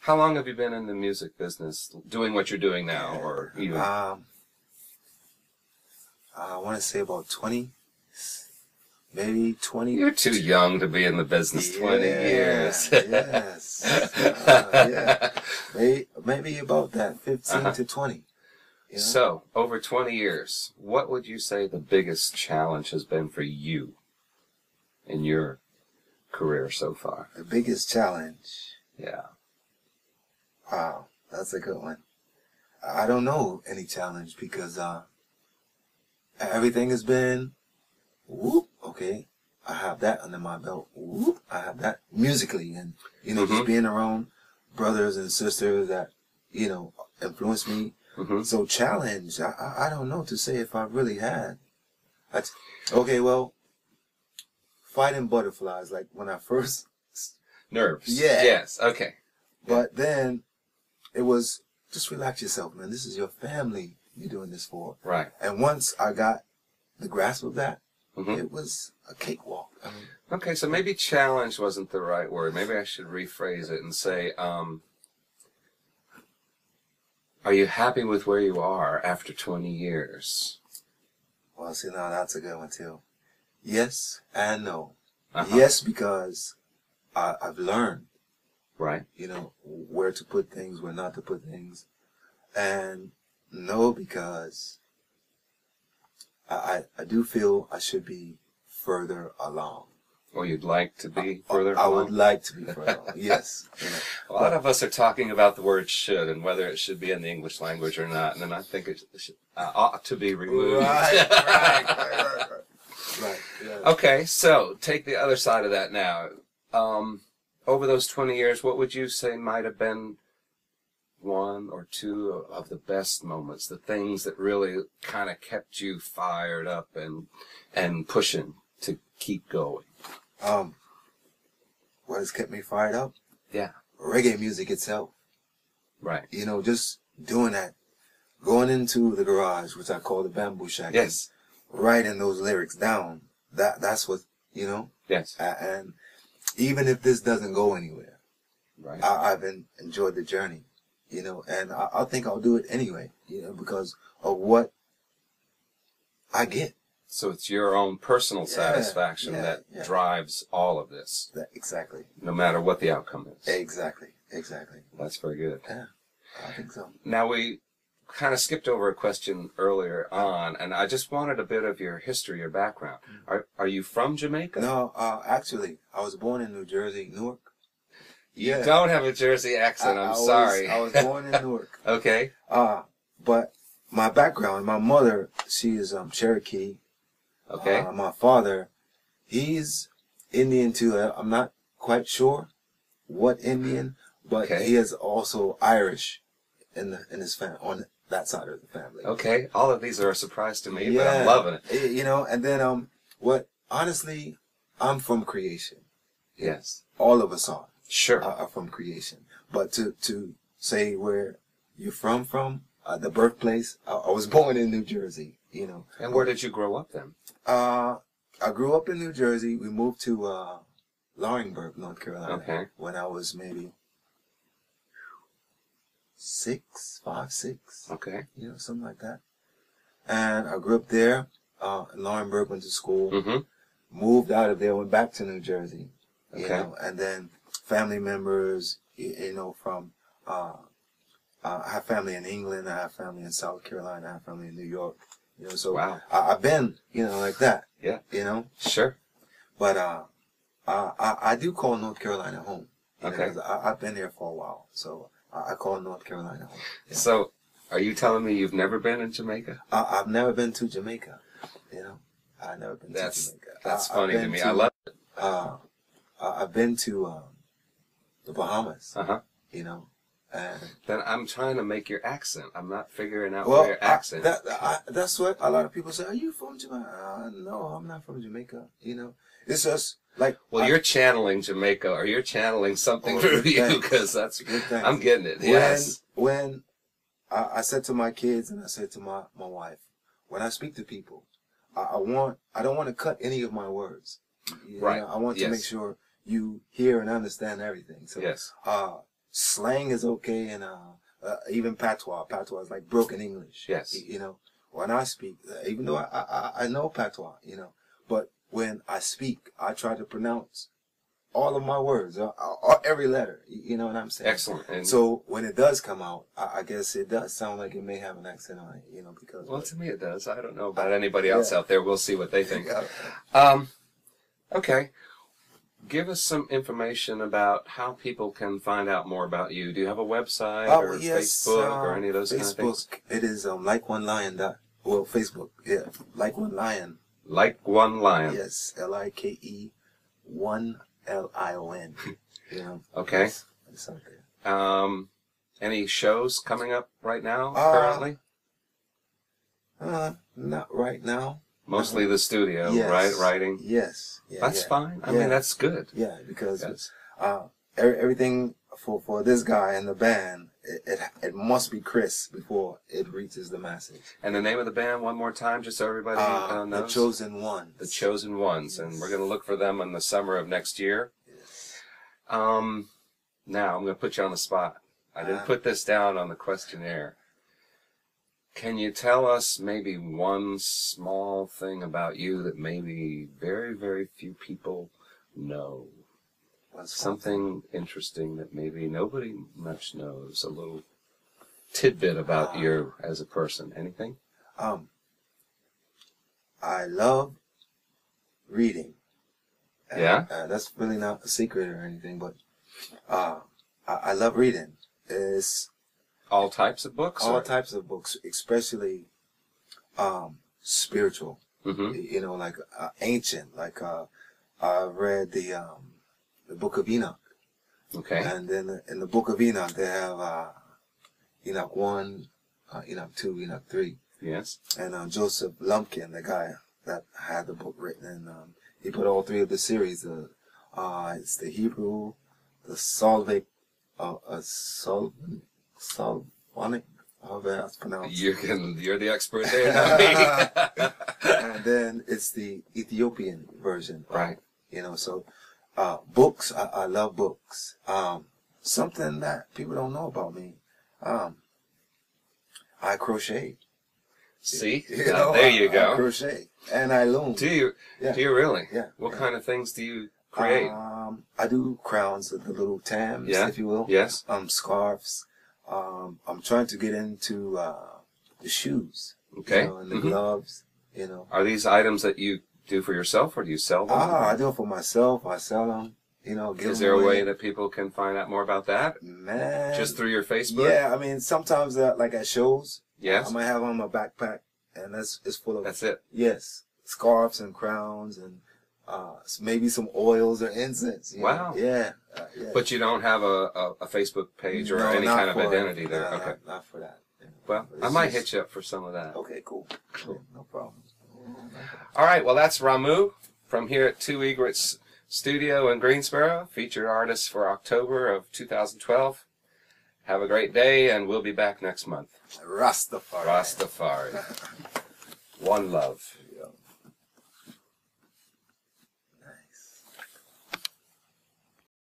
How long have you been in the music business, doing what you're doing now, or even? I want to say about 20, maybe 20. You're too young to be in the business. 20 years. Yes. Yeah. Maybe about that, 15 to 20. You know? So, over 20 years, what would you say the biggest challenge has been for you in your career so far? The biggest challenge? Yeah. Wow, that's a good one. I don't know any challenge because everything has been, whoop, okay, I have that under my belt, whoop, I have that musically, and, you know, just being around brothers and sisters that, you know, influenced me. So challenge, I don't know to say if I really had. Okay, well, fighting butterflies, like when I first... Nerves. Yeah. Yes, okay. But then it was, just relax yourself, man. This is your family you're doing this for. Right. And once I got the grasp of that, it was a cakewalk. I mean, okay, so maybe challenge wasn't the right word. Maybe I should rephrase it and say, are you happy with where you are after 20 years? Well, see, now that's a good one, too. Yes and no. Yes, because I've learned, right, you know, where to put things, where not to put things. And no, because I do feel I should be further along. Or you'd like to be further along? I would like to be further along, yes. You know, a lot of us are talking about the word should and whether it should be in the English language or not. And then I think it should, ought to be removed. Right. Yeah. Okay, so take the other side of that now. Over those 20 years, what would you say might have been one or two of the best moments, the things that really kind of kept you fired up and pushing to keep going? What has kept me fired up? Yeah. Reggae music itself. Right. You know, just doing that. Going into the garage, which I call the bamboo shack. Yes. Writing those lyrics down. That's what, you know? Yes. And even if this doesn't go anywhere, right, I've enjoyed the journey, you know, and I think I'll do it anyway, you know, because of what I get. So it's your own personal satisfaction that drives all of this. Exactly. No matter what the outcome is. Exactly. That's very good. Yeah, I think so. Now, we kind of skipped over a question earlier on, and I just wanted a bit of your history, your background. Are you from Jamaica? No, actually, I was born in New Jersey, Newark. You don't have a Jersey accent, I'm sorry. I was born in Newark. Okay. But my background, my mother, she is Cherokee. Okay. My father, he's Indian too. I'm not quite sure what Indian, but he is also Irish in his family, on that side of the family. Okay. All of these are a surprise to me, but I'm loving it. You know, and then honestly, I'm from creation. Yes. All of us are. Sure. Are from creation. But to say where you're from, the birthplace, I was born in New Jersey, you know. And where did you grow up then? I grew up in New Jersey. We moved to Laurinburg, North Carolina, when I was maybe 5, 6. Okay. You know, something like that. And I grew up there. In Laurinburg, went to school. Moved out of there, went back to New Jersey. You know, and then family members, you know, from I have family in England, I have family in South Carolina, I have family in New York. You know, so I've been, you know, like that. Yeah. You know? Sure. But I do call North Carolina home. Okay. I've been there for a while, so I call North Carolina home. Yeah. So, are you telling me you've never been in Jamaica? I've never been to Jamaica. You know, I've never been to Jamaica. That's funny to me. I love it. I've been to the Bahamas. You know. Then I'm trying to make your accent. I'm not figuring out where your accent is. That's what a lot of people say. Are you from Jamaica? No, I'm not from Jamaica. You know, it's just like. Well, you're channeling Jamaica, or you're channeling something through you, because that's. I'm getting it. Yes. When I said to my kids and I said to my wife, when I speak to people, I don't want to cut any of my words. You know, I want to make sure you hear and understand everything. So, slang is okay, and even patois. Patois is like broken English. Yes. You know, when I speak, even though I know patois, you know, but when I speak, I try to pronounce all of my words, every letter. You know what I'm saying? Excellent. And so when it does come out, I guess it does sound like it may have an accent on it, you know, because... Well, to me it does. I don't know about anybody else out there. We'll see what they think. Okay. Give us some information about how people can find out more about you. Do you have a website or Facebook or any of those kind of things? It is Like One Lion. Well, Facebook, yeah, Like One Lion. Like One Lion. Yes, LIKE 1 LION. You know. Okay. It's out there. Any shows coming up right now? Currently? Not right now. Mostly the studio, yes. right? Writing. Yes. Yeah, that's fine. I mean, that's good. Yeah, because everything for this guy and the band, it must be Kris before it reaches the masses. And the name of the band one more time, just so everybody knows. The Chosen Ones. The Chosen Ones, yes. And we're going to look for them in the summer of next year. Yes. Now I'm going to put you on the spot. I didn't put this down on the questionnaire. Can you tell us maybe one small thing about you that maybe very, very few people know? Something interesting that maybe nobody much knows. A little tidbit about you as a person. Anything? I love reading. Yeah? That's really not a secret or anything, but I love reading. It's all types of books? All types of books, especially spiritual. Mm-hmm. You know, like ancient. Like I read the Book of Enoch. Okay. And then in the Book of Enoch, they have Enoch 1, Enoch 2, Enoch 3. Yes. And Joseph Lumpkin, the guy that had the book written, and he put all three of the series. It's the Hebrew, the Solvic, Solphonic, however that's pronounced. You're the expert there, not me. And then it's the Ethiopian version. Right. You know, so books, I love books. Something that people don't know about me, I crochet. See? You know, there you go. I crochet. And I loom. Do you? Yeah. Do you really? Yeah. What kind of things do you create? I do crowns, the little tams, if you will. Yes. Scarves. I'm trying to get into the shoes. Okay. You know, and the gloves. You know. Are these items that you do for yourself, or do you sell them? I do it for myself. I sell them. You know. Is there a way that people can find out more about that? Man. Just through your Facebook? Yeah. I mean, sometimes like at shows. Yes. I might have on my backpack, and it's full of. That's it. Yes. Scarves and crowns and. Maybe some oils or incense. Wow. Yeah. But you don't have a Facebook page or any kind of identity there. No, okay. Not for that. Yeah. Well, I might hit you up for some of that. Okay, cool. No problem. All right. Well, that's Ramu from here at Two Egrets Studio in Greensboro, featured artist for October of 2012. Have a great day, and we'll be back next month. Rastafari. Rastafari. One love.